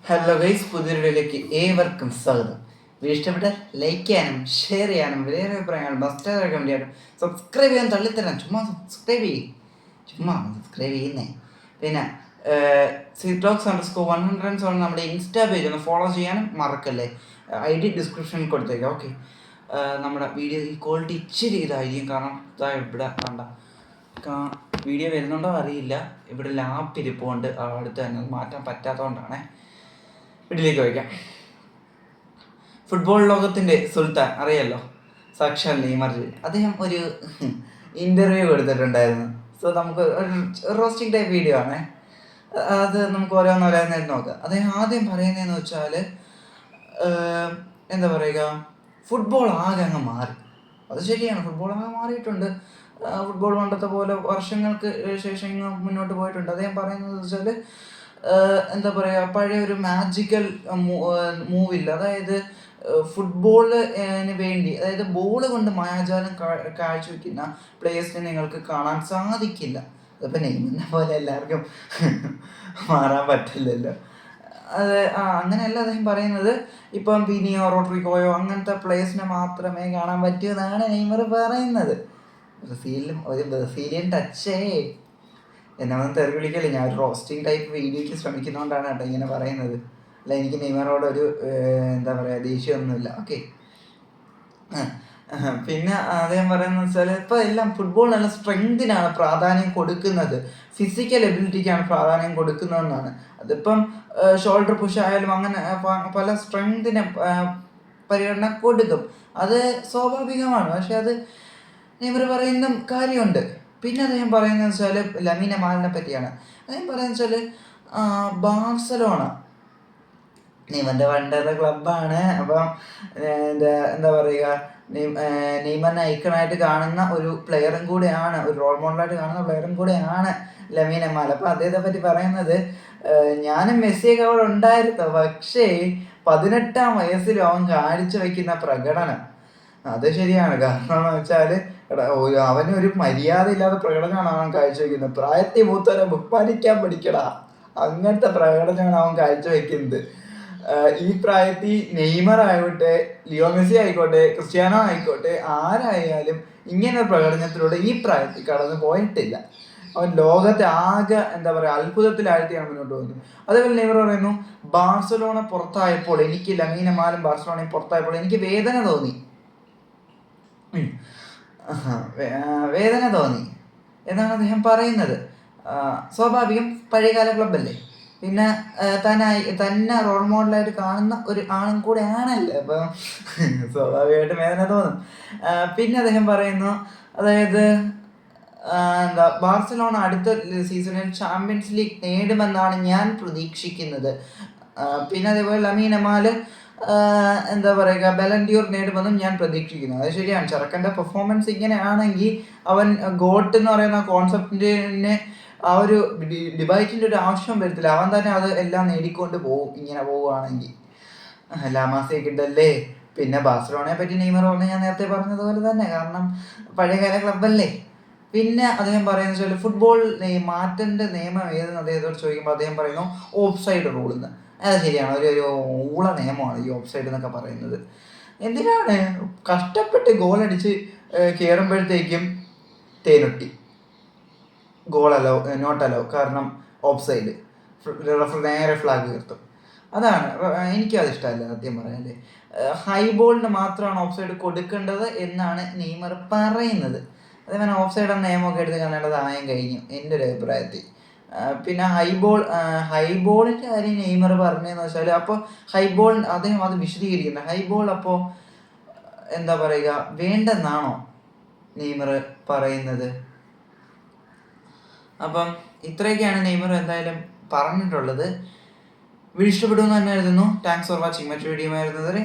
Hello guys, പുതിയൊരു വീഡിയോയിലേക്ക് ഏവർക്കും സ്വാഗതം. വീഡിയോ ഇഷ്ടപ്പെട്ടാൽ ലൈക്ക് ചെയ്യാനും ഷെയർ ചെയ്യാനും വലിയ അഭിപ്രായങ്ങൾ മസ്റ്റ് കമൻറ്റ് ചെയ്യാനും സബ്സ്ക്രൈബ് ചെയ്യാൻ തള്ളിത്തരാം. ചുമ്മാ സബ്സ്ക്രൈബ് ചെയ്യുന്നേ. പിന്നെ CTalks_107 നമ്മുടെ ഇൻസ്റ്റാ പേജ് ഒന്ന് ഫോളോ ചെയ്യാനും മറക്കല്ലേ. ID ഡിസ്ക്രിപ്ഷനിൽ കൊടുത്തേക്കാം. ഓക്കെ, നമ്മുടെ വീഡിയോ ഈ ക്വാളിറ്റി ഇച്ചിരി ഇതായിരിക്കും, കാരണം ഇതാ ഇവിടെ കണ്ട വീഡിയോ വരുന്നുണ്ടോ അറിയില്ല. ഇവിടെ ലാപ്പ് ഇരിപ്പുണ്ട് അടുത്ത് തന്നെ, മാറ്റാൻ പറ്റാത്തതുകൊണ്ടാണേ. വീട്ടിലേക്ക് വയ്ക്കാം. ഫുട്ബോൾ ലോകത്തിൻ്റെ സുൽത്താൻ അറിയാലോ, സാക്ഷാൽ നെയ്മർ. അദ്ദേഹം ഒരു ഇൻ്റർവ്യൂ കൊടുത്തിട്ടുണ്ടായിരുന്നു. സോ നമുക്ക് ഒരു റോസ്റ്റിംഗ് ടൈപ്പ് വീഡിയോ ആണ്. അത് നമുക്ക് ഓരോന്നോരോന്നായിട്ട് നോക്കാം. അദ്ദേഹം ആദ്യം പറയുന്നതെന്ന് വെച്ചാൽ, എന്താ പറയുക, ഫുട്ബോൾ ആകെ അങ്ങ് മാറി. അത് ശരിയാണ്, ഫുട്ബോൾ ആകെ മാറിയിട്ടുണ്ട്. ഫുട്ബോൾ പണ്ടത്തെ പോലെ വർഷങ്ങൾക്ക് ശേഷം മുന്നോട്ട് പോയിട്ടുണ്ട്. അദ്ദേഹം പറയുന്നത് വെച്ചാൽ, എന്താ പറയുക, പഴയ ഒരു മാജിക്കൽ മൂവില്ല, അതായത് ഫുട്ബോളിന് വേണ്ടി, അതായത് ബോൾ കൊണ്ട് മായാജാലം കാഴ്ചവെക്കുന്ന പ്ലേയേഴ്സിനെ നിങ്ങൾക്ക് കാണാൻ സാധിക്കില്ല. അതിപ്പോൾ നെയ്മറിനെ പോലെ എല്ലാവർക്കും മാറാൻ പറ്റില്ലല്ലോ. അത് അങ്ങനെയല്ല അദ്ദേഹം പറയുന്നത്. ഇപ്പം വിനിയോ റോഡ്രിഗോയോ അങ്ങനത്തെ പ്ലേയേഴ്സിനെ മാത്രമേ കാണാൻ പറ്റൂ എന്നാണ് നെയ്മർ പറയുന്നത്. ഒരു ബ്രസീലിയൻ ടച്ചേ എന്നെ വന്ന് തെറി വിളിക്കല്ലേ. ഞാൻ ഒരു റോസ്റ്റിംഗ് ടൈപ്പ് വീഡിയോയ്ക്ക് ശ്രമിക്കുന്നതുകൊണ്ടാണ് കേട്ടോ ഇങ്ങനെ പറയുന്നത്. അല്ല, എനിക്ക് നെയ്മറോട് ഒരു എന്താ പറയുക, ദേഷ്യമൊന്നുമില്ല. ഓക്കെ, പിന്നെ അദ്ദേഹം പറയുന്നത് വെച്ചാൽ, ഇപ്പോൾ എല്ലാം ഫുട്ബോൾ നല്ല സ്ട്രെങ്തിനാണ് പ്രാധാന്യം കൊടുക്കുന്നത്, ഫിസിക്കൽ എബിലിറ്റിക്കാണ് പ്രാധാന്യം കൊടുക്കുന്നതെന്നാണ്. അതിപ്പം ഷോൾഡർ പുഷ് ആയാലും അങ്ങനെ പല സ്ട്രെങ്തിന് പരിഗണന കൊടുക്കും. അത് സ്വാഭാവികമാണ്. പക്ഷെ അത് നെയ്മർ പറയുന്ന കാര്യമുണ്ട്. പിന്നെ അദ്ദേഹം പറയുന്നത് വെച്ചാൽ ലമീൻ യമാലിനെ പറ്റിയാണ്. അദ്ദേഹം പറയുന്നത് വെച്ചാൽ, ബാർസലോണ നെയ്മറിൻ്റെ പണ്ടത്തെ ക്ലബ്ബാണ്. അപ്പം എന്താ പറയുക, നെയ്മറിനെ ഐക്കണായിട്ട് കാണുന്ന ഒരു പ്ലെയറും കൂടെയാണ്, ഒരു റോൾ മോഡലായിട്ട് കാണുന്ന പ്ലെയറും കൂടെയാണ് ലമീൻ യമാൽ. അപ്പം അദ്ദേഹത്തെ പറ്റി പറയുന്നത്, ഞാനും മെസ്സിയൊക്കെ അവിടെ ഉണ്ടായിരുന്നു, പക്ഷേ 18-ാം വയസ്സിലും അവൻ കാഴ്ച വയ്ക്കുന്ന പ്രകടനം അത് ശരിയാണ്. കാരണം എന്ന് വെച്ചാൽ, അവനൊരു മര്യാദ ഇല്ലാത്ത പ്രകടനമാണ് അവൻ കാഴ്ചവെക്കുന്നത്. പ്രായത്തിൽ മൂത്തവരെ ബഹുമാനിക്കാൻ പഠിക്കടാ, അങ്ങനത്തെ പ്രകടനമാണ് അവൻ കാഴ്ചവെക്കുന്നത്. ഈ പ്രായത്തിൽ നെയ്മർ ആയിക്കോട്ടെ, ലിയോ മെസ്സി ആയിക്കോട്ടെ, ക്രിസ്ത്യാനോ ആയിക്കോട്ടെ, ആരായാലും ഇങ്ങനെ പ്രകടനത്തിലൂടെ ഈ പ്രായത്തിൽ കടന്നു പോയിട്ടില്ല. അവൻ ലോകത്തെ ആകെ എന്താ പറയുക അത്ഭുതത്തിലാഴ്ത്തിയാണ് മുന്നോട്ട് പോകുന്നത്. അതേപോലെ നെയ്മർ പറയുന്നു, ബാർസലോണ പുറത്തായപ്പോൾ എനിക്ക്, ലമീൻ യമാലും ബാർസലോണയും പുറത്തായപ്പോൾ എനിക്ക് വേദന തോന്നി എന്നാണ് അദ്ദേഹം പറയുന്നത്. സ്വാഭാവികം, പഴയകാല ക്ലബ്ബല്ലേ. പിന്നെ തന്നെ റോൾ മോഡലായിട്ട് കാണുന്ന ഒരു ആളും കൂടെ ആണല്ലോ, അപ്പം സ്വാഭാവികമായിട്ട് വേദന തോന്നും. പിന്നെ അദ്ദേഹം പറയുന്നു, അതായത് ബാർസലോണ അടുത്ത സീസണിൽ ചാമ്പ്യൻസ് ലീഗ് നേടുമെന്നാണ് ഞാൻ പ്രതീക്ഷിക്കുന്നത്. പിന്നെ അതേപോലെ ലമീൻ യമാൽ എന്താ പറയുക, ബലൻഡിയോർ നേടുമെന്നും ഞാൻ പ്രതീക്ഷിക്കുന്നു. അത് ശരിയാണ്. ചെറുക്കൻ്റെ പെർഫോമൻസ് ഇങ്ങനെ ആണെങ്കിൽ അവൻ ഗോട്ട് എന്ന് പറയുന്ന കോൺസെപ്റ്റിനെ ആ ഒരു ഡിബൈറ്റിൻ്റെ ഒരു ആവശ്യം വരത്തില്ല. അവൻ തന്നെ അത് എല്ലാം നേടിക്കൊണ്ട് പോകും ഇങ്ങനെ പോവുകയാണെങ്കിൽ. ലാമാസിയെ കിട്ടല്ലേ. പിന്നെ ബാർസലോണയെ പറ്റി നെയ്മർ പറഞ്ഞ് ഞാൻ നേരത്തെ പറഞ്ഞതുപോലെ തന്നെ, കാരണം പഴയകാല ക്ലബ്ബല്ലേ. പിന്നെ അദ്ദേഹം പറയുന്നത് വെച്ചാൽ, ഫുട്ബോൾ മാറ്റേണ്ട നിയമം ഏതെന്ന് അദ്ദേഹത്തോട് ചോദിക്കുമ്പോൾ അദ്ദേഹം പറയുന്നു, ഓഫ് സൈഡ് റൂൾ എന്ന്. അത് ശരിയാണ്, ഒരു ഊള നിയമമാണ് ഈ ഓഫ് സൈഡ് എന്നൊക്കെ പറയുന്നത്. എന്തിനാണ് കഷ്ടപ്പെട്ട് ഗോളടിച്ച് കയറുമ്പോഴത്തേക്കും തേനൊട്ടി ഗോൾ അലോ, നോട്ട് അലോ, കാരണം ഓഫ് സൈഡ്, നേരെ ഫ്ലാഗ് ഉയർത്തും. അതാണ് എനിക്കത് ഇഷ്ടമല്ല സത്യം പറയാല്ലേ. ഹൈ ബോളിന് മാത്രമാണ് ഓഫ് സൈഡ് കൊടുക്കേണ്ടത് എന്നാണ് നെയ്മർ പറയുന്നത്. അതേപോലെ ഓഫ് സൈഡ് എന്ന നിയമമൊക്കെ എടുത്ത് കാണേണ്ടത് ആയം കഴിഞ്ഞു എൻ്റെ ഒരു അഭിപ്രായത്തിൽ. പിന്നെ ഹൈബോളിൻ്റെ കാര്യം നെയ്മർ പറഞ്ഞതെന്ന് വെച്ചാൽ, അപ്പോൾ ഹൈബോൾ അദ്ദേഹം അത് വിശദീകരിക്കുന്നത്, ഹൈബോൾ അപ്പോൾ എന്താ പറയുക വേണ്ടെന്നാണോ നെയ്മർ പറയുന്നത്. അപ്പം ഇത്രയൊക്കെയാണ് നെയ്മർ എന്തായാലും പറഞ്ഞിട്ടുള്ളത്. വീഡിയോ ഇഷ്ടപ്പെടുമെന്ന് തന്നെ എഴുതുന്നു. Thanks for watching. മറ്റു വീഡിയോ ആയിരുന്നത്.